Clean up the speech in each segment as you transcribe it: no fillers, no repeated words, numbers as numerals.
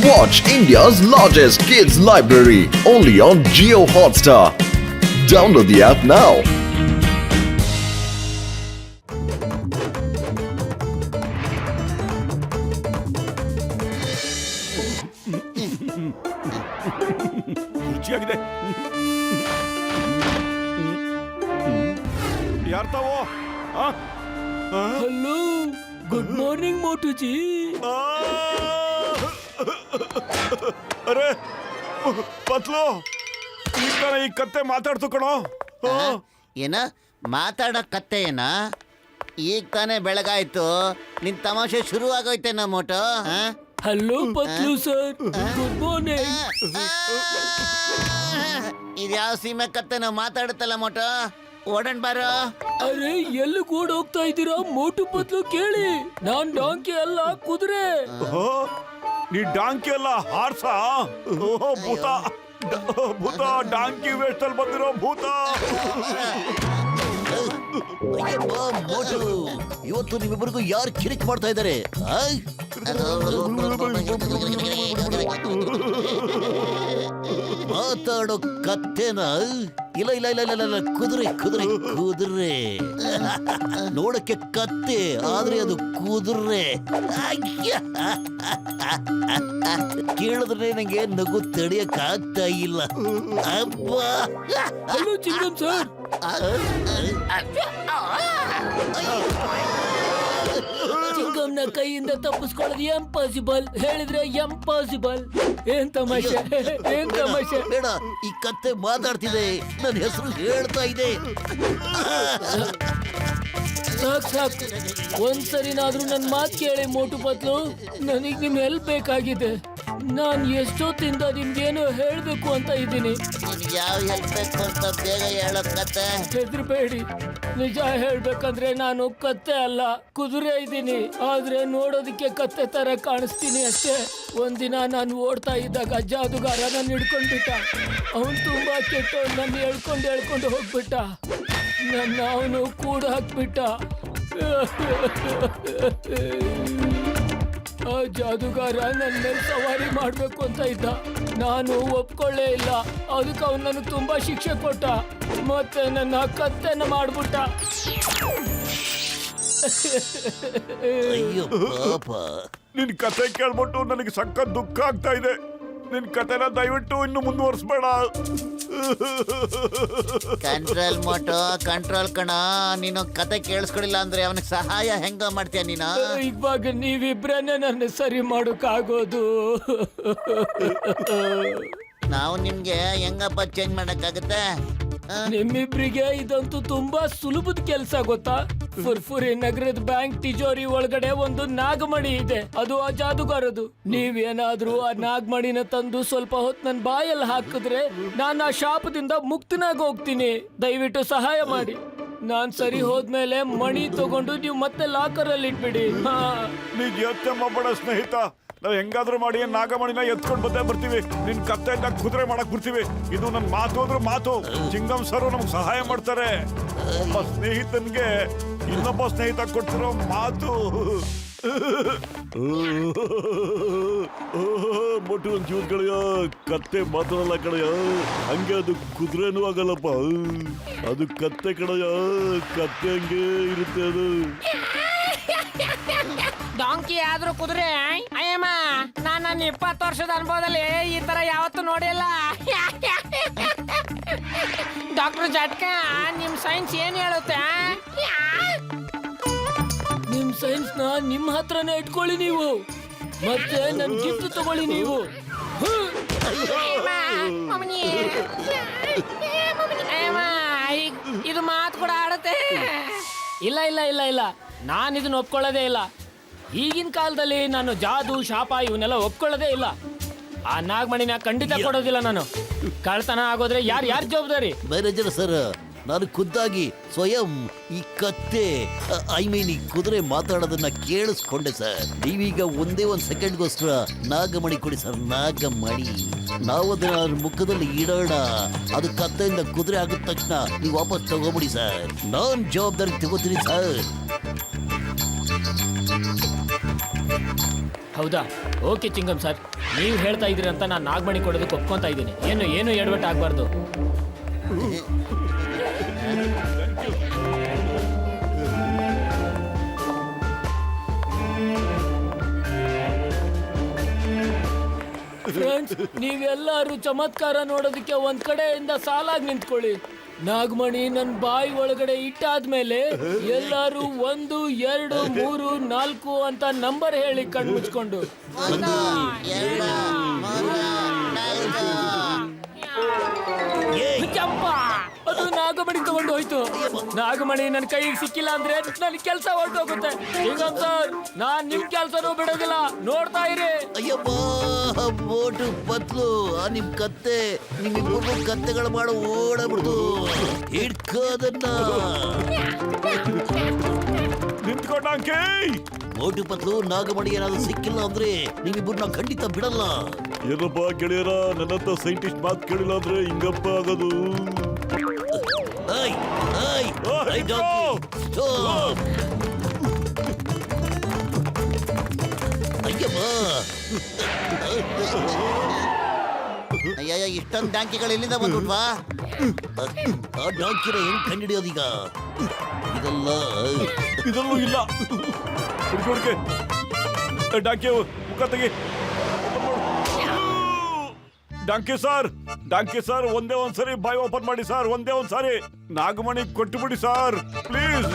Watch India's largest kids library only on Jio Hotstar. Download the app now. ರುಚಿಯಾಗಿದೆ. ಯಾರ್ ತಾವು? Hello, good morning ಮೋಟುಜಿ. ಅರೆ ಪತ್ಲು, ಈ ತರ ಈ ಕತ್ತೆ ಮಾತಾಡ್ತು ಕಣೋ. ಏನ ಮಾತಾಡೋ ಕತ್ತೆ ಏನ? ಈಗ ತಾನೇ ಬೆಳಗಾಯ್ತು, ನಿನ್ ತಮಾಷೆ ಶುರು ಆಗೋಯ್ತೇನ ಮೋಟೋ? Hello Patlu sir, good morning. ಇದ್ಯಾವ ಸೀಮೆ ಕತ್ತೆ ನಾವು ಮಾತಾಡುತ್ತಲ್ಲ ಮೋಟೋ? ಓಡನ್ ಬಾರೋ. ಅರೆ ಎಲ್ಲಿ ಕೂಡ ಹೋಗ್ತಾ ಇದ್ದೀರಾ ಮೋಟು ಪತ್ಲು? ಕೇಳಿ, ನಾನ್ ಡಾಂಕಿ ಅಲ್ಲ, ಕುದುರೆ. ನೀ ಡಾಂಕಿ ಅಲ್ಲ, ಹಾರ್ಸ. ಭೂತ ಭೂತ, ಡಾಂಕಿ ವೇಷದಲ್ಲಿ ಬಂದಿರೋ ಭೂತ. ಮೋಟು, ಇವತ್ತು ನಿಮ್ಮಿಬ್ಬರಿಗೂ ಯಾರು ಕಿರಿಕ್ ಮಾಡ್ತಾ ಇದ್ದಾರೆ? ಮಾತಾಡೋ ಕತ್ತೆನ? ಇಲ್ಲ ಇಲ್ಲ ಇಲ್ಲ ಇಲ್ಲ ಇಲ್ಲ, ಕುದುರೆ ಕುದುರೆ ಕುದುರೆ. ನೋಡಕ್ಕೆ ಕತ್ತೆ, ಆದ್ರೆ ಅದು ಕುದುರೆ. ಕೇಳಿದ್ರೆ ನಂಗೆ ನಗು ತಡಿಯಕ್ ಆಗ್ತಾ ಇಲ್ಲ. ಅಬ್ಬಾ, ಹಲೋ ಚಿಂಗಂ ಸರ್. ಚಿಂಗಂನ ಕೈಯಿಂದ ತಪ್ಪಿಸ್ಕೊಳ್ಳೋದು ಎಂಪಾಸಿಬಲ್, ಹೇಳಿದ್ರೆ ಎಂಪಾಸಿಬಲ್. ಏನ್ ತಮಾಷೆ, ಏನ್ ತಮಾಷೆ. ಬೇಡ, ಈ ಕತ್ತೆ ಮಾತಾಡ್ತಿದೆ, ನನ್ನ ಹೆಸರು ಹೇಳ್ತಾ ಇದೆ. ಸಾಕ್ ಸಾಕು, ಒಂದ್ಸರಿನಾದ್ರೂ ನನ್ ಮಾತು ಕೇಳಿ ಮೋಟು ಪತ್ಲು. ನನಗ್ ನಿಮ್ ಹೆಲ್ಪ್ ಬೇಕಾಗಿದೆ. ನಾನ್ ಎಷ್ಟೊತ್ತಿಂದ ನಿಮ್ಗೇನು ಹೇಳ್ಬೇಕು ಅಂತ ಇದ್ದೀನಿ. ಯಾವ ಹೆಲ್ಪ್ ಬೇಕು ಅಂತ ಬೇಗ ಹೇಳೋ ಕತ್ತೆ. ಹೆದರ್ಬೇಡಿ, ನಿಜ ಹೇಳ್ಬೇಕಂದ್ರೆ ನಾನು ಕತ್ತೆ ಅಲ್ಲ, ಕುದುರೆ ಇದ್ದೀನಿ. ಆದ್ರೆ ನೋಡೋದಿಕ್ಕೆ ಕತ್ತೆ ತರ ಕಾಣಿಸ್ತೀನಿ ಅಷ್ಟೇ. ಒಂದಿನ ನಾನು ಓಡ್ತಾ ಇದ್ದಾಗ ಜಾದುಗಾರ ನನ್ನ ಹಿಡ್ಕೊಂಡ್ಬಿಟ್ಟ. ಅವನು ತುಂಬಾ ಕೆಟ್ಟವನು, ನನ್ನ ಹೇಳ್ಕೊಂಡು ಹೋಗ್ಬಿಟ್ಟ. ನನ್ನ ಅವನು ಕೂಡ ಹಾಕ್ಬಿಟ್ಟ. ಆ ಜಾದುಗಾರ ನನ್ನ ಮೇಲೆ ಸವಾರಿ ಮಾಡ್ಬೇಕು ಅಂತ ಇದ್ದ. ನಾನು ಒಪ್ಕೊಳ್ಳೇ ಇಲ್ಲ. ಅದಕ್ಕೆ ಅವನು ನನಗೆ ತುಂಬಾ ಶಿಕ್ಷೆ ಕೊಟ್ಟ, ಮತ್ತೆ ನನ್ನ ಕತ್ತೆನ ಮಾಡ್ಬಿಟ್ಟ. ಅಯ್ಯೋ ಪಾಪ. ನಿನ್ ಕತೆ ಕೇಳ್ಬಿಟ್ಟು ನನಗೆ ಸಖತ್ ದುಃಖ ಆಗ್ತಾ ಇದೆ. ನಿನ್ ಕತೆನ ದಯವಿಟ್ಟು ಇನ್ನು ಮುಂದುವರಿಸಬೇಡ. ಕಂಟ್ರೋಲ್ ಮೋಟೋ, ಕಂಟ್ರೋಲ್ ಕಣ. ನೀನು ಕತೆ ಕೇಳಿಸ್ಕೊಳಿಲ್ಲ ಅಂದ್ರೆ ಅವನಿಗೆ ಸಹಾಯ ಹೆಂಗ ಮಾಡ್ತೀಯ ನೀನು? ಇವಾಗ ನೀವಿಬ್ರನ್ನೇ ನನ್ನ ಸರಿ ಮಾಡೋಕ್ಕಾಗೋದು. ನಾವು ನಿಮ್ಗೆ ಹೆಂಗಪ್ಪ ಚೇಂಜ್ ಮಾಡಕ್ಕಾಗತ್ತೆ? ನಿಮ್ಮಿಬ್ರಿಗೆ ಇದಂತೂ ತುಂಬಾ ಸುಲಭದ ಕೆಲಸ ಗೊತ್ತಾ? ಫುರ್ಫುರಿ ನಗರದ ಬ್ಯಾಂಕ್ ತಿಜೋರಿ ಒಳಗಡೆ ಒಂದು ನಾಗಮಣಿ ಇದೆ, ಅದು ಆ ಜಾದುಗಾರದು. ನೀವೇನಾದ್ರೂ ಆ ನಾಗಮಣಿನ ತಂದು ಸ್ವಲ್ಪ ಹೊತ್ತು ನನ್ನ ಬಾಯಲ್ಲಿ ಹಾಕಿದ್ರೆ ನಾನು ಆ ಶಾಪದಿಂದ ಮುಕ್ತನಾಗಿ ಹೋಗ್ತೀನಿ. ದಯವಿಟ್ಟು ಸಹಾಯ ಮಾಡಿ. ನಾನ್ ಸರಿ ಹೋದ್ಮೇಲೆ ಮಣಿ ತಗೊಂಡು ನೀವು ಮತ್ತೆ ಲಾಕರ್ ಅಲ್ಲಿ ಇಟ್ಬಿಡಿ. ನೀನ್ ಯೋಚನೆ ಮಾಡಬೇಡ ಸ್ನೇಹಿತ, ನಾವು ಹೆಂಗಾದ್ರೂ ಮಾಡಿ ನಾಗಮಣಿನ ಎತ್ಕೊಂಡು ಬಂದೇ ಬರ್ತೀವಿ. ನಿನ್ ಕತ್ತೆಯಿಂದ ಕುದುರೆ ಮಾಡಕ್ ಬರ್ತೀವಿ. ಇದು ನನ್ ಮಾತು ಅಂದ್ರೆ ಮಾತು. ಚಿಂಗಂ ಸರ್ ನಮ್ಗೆ ಸಹಾಯ ಮಾಡ್ತಾರೆ. ಒಬ್ಬ ಸ್ನೇಹಿತನ್ಗೆ ಇನ್ನೊಬ್ಬ ಸ್ನೇಹಿತ ಕೊಡ್ತಿರೋ ಮಾತು. ಮೊಟ್ಟು ಒಂಚೂರು ಕಳೆಯ ಕತ್ತೆ ಮಾತಾಡಲ್ಲ ಕಡೆಯ, ಹಂಗೆ ಅದು ಕುದುರೆನೂ ಆಗಲ್ಲಪ್ಪ. ಅದು ಕತ್ತೆ ಕಡೆಯ, ಕತ್ತೆ ಹಂಗೆ ಇರುತ್ತೆ ಅದು. ಡಾಂಕಿ ಆದ್ರೂ ಕುದುರೆ. ಅಯ್ಯಮ್ಮ, ನಾನು ನನ್ನ 20 ವರ್ಷದ ಅನುಭವದಲ್ಲಿ ಈ ತರ ಯಾವತ್ತೂ ನೋಡಿಲ್ಲ. ಡಾಕ್ಟರ್ ಜಟ್ಕ, ನಿಮ್ ಸೈನ್ಸ್ ಏನ್ ಹೇಳುತ್ತೆ? ನಿಮ್ ಸೈನ್ಸ್ ನ ನಿಮ್ ಹತ್ರನೇ ಇಟ್ಕೊಳ್ಳಿ ನೀವು, ಮತ್ತೆ ನನ್ ಗಿಫ್ಟ್ ತಗೊಳ್ಳಿ ನೀವು. ಇದು ಮಾತು ಕೂಡ ಆಡುತ್ತೆ. ಇಲ್ಲ ಇಲ್ಲ ಇಲ್ಲ ಇಲ್ಲ, ನಾನು ಇದನ್ನ ಒಪ್ಕೊಳ್ಳೋದೇ ಇಲ್ಲ. ಈಗಿನ ಕಾಲದಲ್ಲಿ ನಾನು ಜಾದು ಶಾಪ ಇವನ್ನೆಲ್ಲ ಒಪ್ಕೊಳ್ಳೋದೇ ಇಲ್ಲ. ಆ ನಾಗಮಣಿನ ಖಂಡಿತ ಕೊಡೋದಿಲ್ಲ ನಾನು. ಕಳ್ತನ ಆಗೋದ್ರೆ ಯಾರು ಜವಾಬ್ದಾರಿ? ಮ್ಯಾನೇಜರ್ ಸರ್, ನಾನು ಖುದ್ದಾಗಿ ಸ್ವಯಂ ಈ ಕತ್ತೆ ಈ ಕುದುರೆ ಮಾತಾಡೋದನ್ನ ಕೇಳಿಸ್ಕೊಂಡೆ ಸರ್. ನೀವೀಗ ಒಂದೇ ಒಂದು ಸೆಕೆಂಡ್ಗೋಸ್ಕರ ನಾಗಮಣಿ ಕೊಡಿ ಸರ್, ನಾಗಮಣಿ. ನಾವು ಅದನ್ನ ಮುಖದಲ್ಲಿ ಇಡೋಣ. ಅದು ಕತ್ತೆಯಿಂದ ಕುದುರೆ ಆಗಿದ ತಕ್ಷಣ ನೀವು ವಾಪಸ್ ತಗೋಬಿಡಿ ಸರ್. ನಾನ್ ಜವಾಬ್ದಾರಿ ತಗೋತೀನಿ ಸರ್. ಹೌದಾ? ಓಕೆ ಚಿಂಗಂ ಸರ್, ನೀವು ಹೇಳ್ತಾ ಇದ್ದೀರಿ ಅಂತ ನಾನು ನಾಗಮಣಿ ಕೊಡೋದಕ್ಕೆ ಒಪ್ಕೊಂತ ಇದ್ದೀನಿ. ಏನು ಎಡವಟ್ಟು ಆಗಬಾರ್ದು. ಫ್ರೆಂಡ್ಸ್, ನೀವೆಲ್ಲರೂ ಚಮತ್ಕಾರ ನೋಡೋದಕ್ಕೆ ಒಂದ್ ಕಡೆಯಿಂದ ಸಾಲಾಗಿ ನಿಂತ್ಕೊಳ್ಳಿ. ನಾಗಮಣಿ ನನ್ನ ಬಾಯಿ ಒಳಗಡೆ ಇಟ್ಟಾದ್ಮೇಲೆ ಎಲ್ಲರೂ 1, 2, 3, 4 ಅಂತ ನಂಬರ್ ಹೇಳಿ ಕಣ್ಮುಚ್ಕೊಂಡು. ಚಂಪ, ಅದು ನಾಗಮಣಿ ತಗೊಂಡು ಹೋಯ್ತು. ನಾಗಮಣಿ ನನ್ನ ಕೈಗೆ ಸಿಕ್ಕಿಲ್ಲ ಅಂದ್ರೆ ನನ್ ಕೆಲಸ ಹೊರಟೋಗುತ್ತೆ. ಚಿಂಗಂ ಸರ್, ನಾನ್ ನಿಮ್ ಕೆಲ್ಸನೂ ಬಿಡೋದಿಲ್ಲ, ನೋಡ್ತಾ ಇರಿ. ಅಯ್ಯಪ್ಪ, ಮೋಟು ಪತ್ಲು, ನಿಮ್ ಕತ್ತೆ, ನಿಮ್ಮಿಬ್ಬರು ಕತ್ತೆಗಳು ಮಾಡೋ ಓಡಬಿಡ್ತು. ಹಿಡ್ಕೋದನ್ನ ನಿಂತ್ಕೊಂಡಂಕೆ. ಮೋಟು ಪತ್ಲು, ನಾಗಮಣಿ ಏನಾದ್ರು ಸಿಕ್ಕಿಲ್ಲ ಅಂದ್ರೆ ನೀವಿಬ್ಬರನ್ನ ಖಂಡಿತ ಬಿಡಲ್ಲ. ಏನಪ್ಪ ಗೆಳೆಯರ, ನನ್ನಂತ ಸೈಂಟಿಸ್ಟ್ ಮಾತು ಕೇಳಿಲ್ಲ ಅಂದ್ರೆ ಹಿಂಗಪ್ಪ ಆಗೋದು. I I I doctor, stop. ಅಯ್ಯಮ್ಮ, ಅಯ್ಯಯ್ಯ, ಇಷ್ಟೊಂದು ಡಾಂಕಿಗಳು ಎಲ್ಲಿಂದ ಬಂದ್ಬಿಟ್ವಾ? ಆ ಡಾಂಕಿನ ಹೆಂಗ್ ಕಂಡಿಡಿಯೋದೀಗ? ಇದರಲ್ಲೂ ಇಲ್ಲ. ಹುಡುಕೆ ಡಾಂಕಿ ಮುಖ ತೆಗಿ. ಡಾಂಕಿ ಸರ್, ಒಂದೇ ಒಂದ್ಸರಿ ಬಾಯಿ ಓಪನ್ ಮಾಡಿ ಸರ್, ಒಂದೇ ಒಂದ್ಸರಿ. ನಾಗಮಣಿ ಕೊಟ್ಟು ಬಿಡಿ ಸರ್, ಪ್ಲೀಸ್.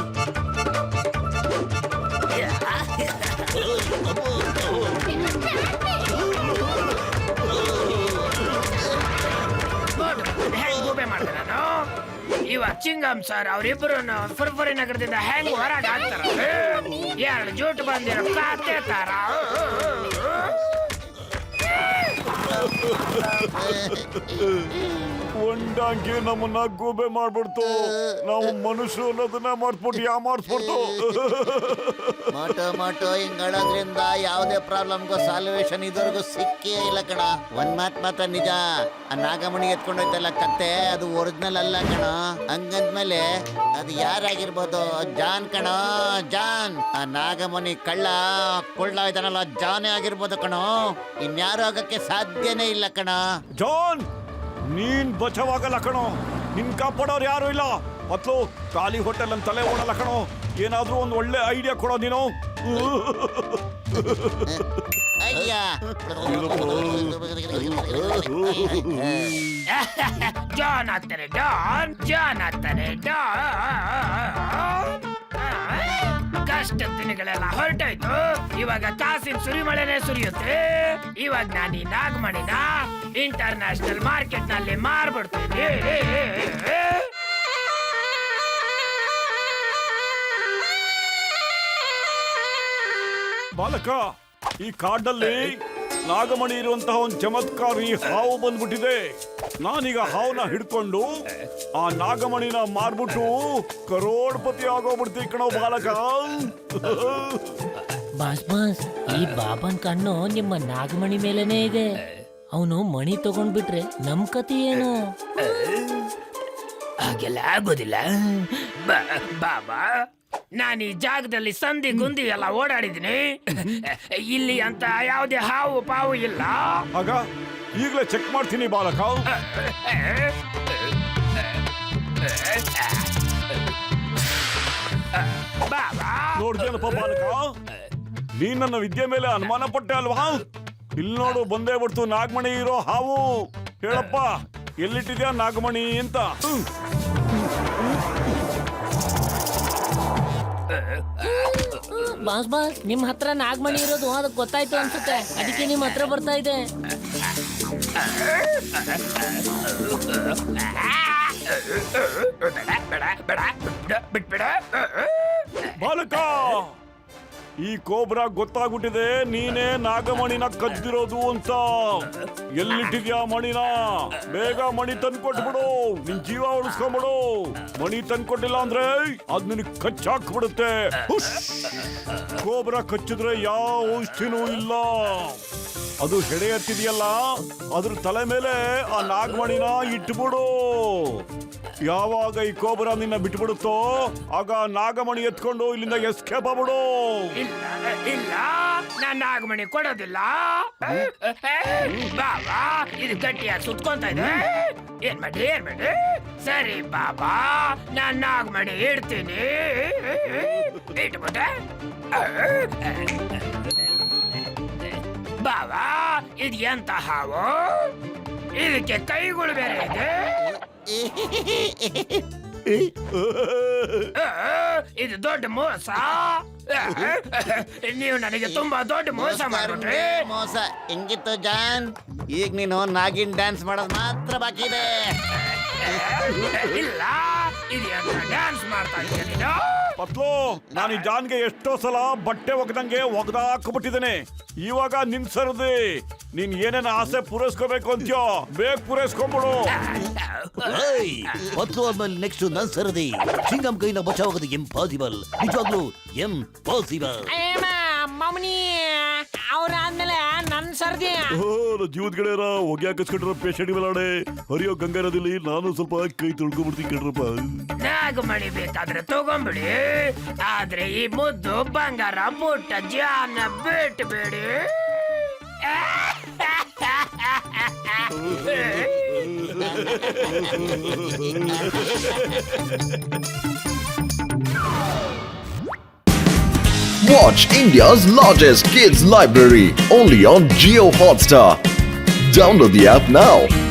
ಇವಾಗ ಚಿಂಗಂ ಸರ್ ಅವರಿಬ್ಬರು ಫುರ್ಫುರಿ ನಗರದಿಂದ ಹೆಂಗ್ ಹೊರಗೆ ಹಾಕ್ತಾರ? 2 ಜೂಟ್ ಬಂದಿರೋ ಕಾತೆ ತರ. ಒಂದಾಗಿ ನಮ್ಮನ್ನ ಗೂಬೆ ಮಾಡ್ಬಿಡ್ತು. ನಾವು ಮನುಷ್ಯರು ಅನ್ನೋದನ್ನ ಮಾಡ್ಬಿಟ್ಟು ಯಾಮಾರ್ಸ್ಬಿಡ್ತು. ಮಾಟೋ ಹಿಂಗಾಡೋದ್ರಿಂದ ಯಾವುದೇ ಪ್ರಾಬ್ಲಮ್ಗೂ ಸಾಲ್ವೇಷನ್ ಇದುವರೆಗೂ ಸಿಕ್ಕೇ ಇಲ್ಲ ಕಣ. ಒಂದ್ ಮಾತ್ರ ನಿಜ, ಆ ನಾಗಮಣಿ ಎತ್ಕೊಂಡೋಯ್ತಲ್ಲ ಕತ್ತೆ, ಅದು ಒರಿಜಿನಲ್ ಅಲ್ಲ ಕಣ. ಹಂಗಂದ್ಮೇಲೆ ಅದು ಯಾರಾಗಿರ್ಬೋದು? ಜಾನ್ ಕಣ, ಜಾನ್. ಆ ನಾಗಮಣಿ ಕಳ್ಳ ಇದಾನಲ್ಲ, ಜಾನೇ ಆಗಿರ್ಬೋದು ಕಣ. ಇನ್ಯಾರು ಆಗಕ್ಕೆ ಸಾಧ್ಯನೇ ಇಲ್ಲ ಕಣ. ಜಾನ್, ನೀನ್ ಬಚಾವಾಗಲ್ಲ ಕಣೋ. ನಿನ್ ಕಾಪಾಡೋರು ಯಾರು ಇಲ್ಲ. ಮತ್ತು ಖಾಲಿ ಹೋಟೆಲ್ ಅಂತ ತಲೆ ಓಡಲ್ಲ ಕಣೋ. ಏನಾದ್ರೂ ಒಂದು ಒಳ್ಳೆ ಐಡಿಯಾ ಕೊಡೋ ನೀನು. ಜಾನ್ ಆಗ್ತಾನೆ, ಜಾನ್ ಆಗ್ತಾನೆ. ಕಷ್ಟ ದಿನಗಳೆಲ್ಲ ಹೊರಟಾಯ್ತು. ಇವಾಗ ಕಾಸಿನ ಸುರಿಮಳೆನೆ ಸುರಿಯುತ್ತೆ. ಇವಾಗ ನಾನು ಈ ನಾಗಮಣಿನ ಇಂಟರ್ನ್ಯಾಷನಲ್ ಮಾರ್ಕೆಟ್ ನಲ್ಲಿ ಮಾರ್ಬಿಡ್ತೀನಿ. ಬಾಲಕ, ಈ ಕಾಡಲ್ಲಿ ನಾಗಮಣಿ ಇರುವಂತಹ ಒಂದು ಚಮತ್ಕಾರಿ ಹಾವು ಬಂದ್ಬಿಟ್ಟಿದೆ. ನಾನೀಗ ಹಾವನ್ನ ಹಿಡ್ಕೊಂಡು ಆ ನಾಗಮಣಿನ ಮಾರ್ಬಿಟ್ಟು ಕರೋಡ್ಪತಿ ಆಗೋಗ್ಬಿಡ್ತೀವಿ ಕಣೋ ಬಾಲಕ. ಬಾಸ್, ಈ ಬಾಬನ್ ಕಣ್ಣು ನಿಮ್ಮ ನಾಗಮಣಿ ಮೇಲೇನೆ ಇದೆ. ಅವನು ಮಣಿ ತಗೊಂಡ್ಬಿಟ್ರೆ ನಮ್ ಕತಿ ಏನು? ಹಾಗೆಲ್ಲ ಆಗೋದಿಲ್ಲ ಬಾಬಾ. ನಾನು ಈ ಜಾಗದಲ್ಲಿ ಸಂಧಿ ಗುಂದಿ ಎಲ್ಲ ಓಡಾಡಿದ್ದೀನಿ. ಇಲ್ಲಿ ಅಂತ ಯಾವುದೇ ಹಾವು ಪಾವು ಇಲ್ಲ. ಆಗ ಈಗಲೇ ಚೆಕ್ ಮಾಡ್ತೀನಿ ಬಾಲಕ. ನೋಡ್ದೇನಪ್ಪ ಬಾಲಕ, ನೀನ್ ನನ್ನ ವಿದ್ಯೆ ಮೇಲೆ ಅನುಮಾನ ಪಟ್ಟೆ ಅಲ್ವಾ? ಇಲ್ಲಿ ನೋಡು, ಬಂದೇ ಬಿಡ್ತು ನಾಗಮಣಿ ಇರೋ ಹಾವು. ಹೇಳಪ್ಪ, ಎಲ್ಲಿಟ್ಟಿದ್ಯಾ ನಾಗಮಣಿ ಅಂತ? ಬಾಸ್, ನಿಮ್ ಹತ್ರ ನಾಗಮಣಿ ಇರೋದು ಅದಕ್ಕೆ ಗೊತ್ತಾಯ್ತು ಅನ್ಸುತ್ತೆ. ಅದಕ್ಕೆ ನಿಮ್ ಹತ್ರ ಬರ್ತಾ ಇದೆ. ಬಾಲಕ, ಈ ಕೋಬ್ರಾ ಗೊತ್ತಾಗ್ಬಿಟ್ಟಿದೆ ನೀನೇ ನಾಗಮಣಿನ ಕದ್ದಿರೋದು ಅಂತ. ಎಲ್ಲಿಟ್ಟಿದ್ಯಾ ಮಣಿನ? ಬೇಗ ಮಣಿ ತಂದ್ಕೊಟ್ಬಿಡು, ನಿನ್ ಜೀವ ಉಳಿಸ್ಕೊಂಬಿಡು. ಮಣಿ ತಂದ್ಕೊಟ್ಟಿಲ್ಲ ಅಂದ್ರೆ ಅದ್ ನಿನಗ್ ಕಚ್ಚಾಕ್ಬಿಡುತ್ತೆ. ಕೋಬ್ರಾ ಕಚ್ಚಿದ್ರೆ ಯಾವ ಔಷಧಿನೂ ಇಲ್ಲ. ಅದು ಹೆಡೆ ಎತ್ತಿದೆಯಲ್ಲ, ಅದ್ರ ತಲೆ ಮೇಲೆ ಆ ನಾಗಮಣಿನ ಇಟ್ಬಿಡು. ಯಾವಾಗ ಈ ಕೋಬ್ರಾ ನಿನ್ನ ಬಿಟ್ಬಿಡುತ್ತೋ ಆಗ ನಾಗಮಣಿ ಎತ್ಕೊಂಡು ಇಲ್ಲಿಂದ ಎಸ್ಕೇಪ್ ಆಗ್ಬಿಡು. ಇಲ್ಲ, ನನ್ನ ನಾಗಮಣಿ ಕೊಡೋದಿಲ್ಲ ಬಾಬಾ ಇದು ಗಟ್ಟಿಯಾಗಿ ಸುತ್ಕೊಂತ ಇದೆ ಏನ್ ಮಾಡಿ ಸರಿ ಬಾಬಾ ನಾನು ನಾಗಮಣಿ ಇಡ್ತೀನಿ ಇಟ್ಬಿಟ್ಟೆ ಬಾಬಾ ಇದು ಎಂತ ಹಾವು ಇದಕ್ಕೆ ಕೈಗಳು ಬೇರೆ ಇದೆ ಇದು ದೊಡ್ಡ ಮೋಸ ನೀವು ನನಗೆ ತುಂಬಾ ದೊಡ್ಡ ಮೋಸ ಮಾಡ್ಬಿಟ್ರಿ ಮೋಸ ಹೆಂಗಿತ್ತು ಜಾನ್ ಈಗ ನೀನು ನಾಗಿನ್ ಡ್ಯಾನ್ಸ್ ಮಾಡೋದು ಮಾತ್ರ ಬಾಕಿ ಇದೆ ಇಲ್ಲ ಇದು ಎಂತ ಡ್ಯಾನ್ಸ್ ಮಾಡ್ತಾ ಇದ್ದೀನಿ ನೀನು ಪತ್ಲು ನಾನು ಈ ಜಾನ್ಗೆ ಎಷ್ಟೋ ಸಲ ಬಟ್ಟೆ ಒಗ್ದಂಗೆ ಒಗ್ದಾಕ್ಬಿಟ್ಟಿದ್ದೇನೆ ಇವಾಗ ನಿನ್ ಸರದಿ ನೀನ್ ಏನೇನ ಆಸೆ ಪೂರೈಸ್ಕೋಬೇಕು ಅಂತ್ಯೋ ಬೇಗ ಪೂರೈಸ್ಕೊಂಬಿಡು ಹೊತ್ತು ಆದ್ಮೇಲೆ ನೆಕ್ಸ್ಟ್ ನನ್ ಸರದಿ ಸಿಂಗಂ ಕೈನ ಬಚಾವಾಗೋದು ಇಂಪಾಸಿಬಲ್ ನಿಜವಾಗ್ಲೂ ಇಂಪಾಸಿಬಲ್ ಅಯ್ಯಮ್ಮ ಮಮ್ಮನಿ ಅವ್ರಾದ್ಮೇಲೆ ನನ್ ಸರ್ದಿ ಜೀವದ ಗೆಳೆಯರ ಹೊಗೆ ಹಾಕಿಸ್ಕೊಂಡ್ರ ಪೇಷಂಟ್ ಮೇಲಾಡೆ ಹರಿಯೋ ಗಂಗಾ ನದಿಲಿ ನಾನು ಸ್ವಲ್ಪ ಕೈ ತೊಳ್ಕೊಂಡ್ಬಿಡ್ತೀನಿ ಕಣ್ರಪ್ಪ ನಾಗಮಣಿ ಬೇಕಾದ್ರೆ ತಗೊಂಬಿಡಿ ಆದ್ರೆ ಈ ಮುದ್ದು ಬಂಗಾರ ಮುಟ್ಟ ಜಾನ ಬಿಟ್ಟು ಬಿಡಿ Watch India's largest kids library only on Geo Hotstar. Download the app now.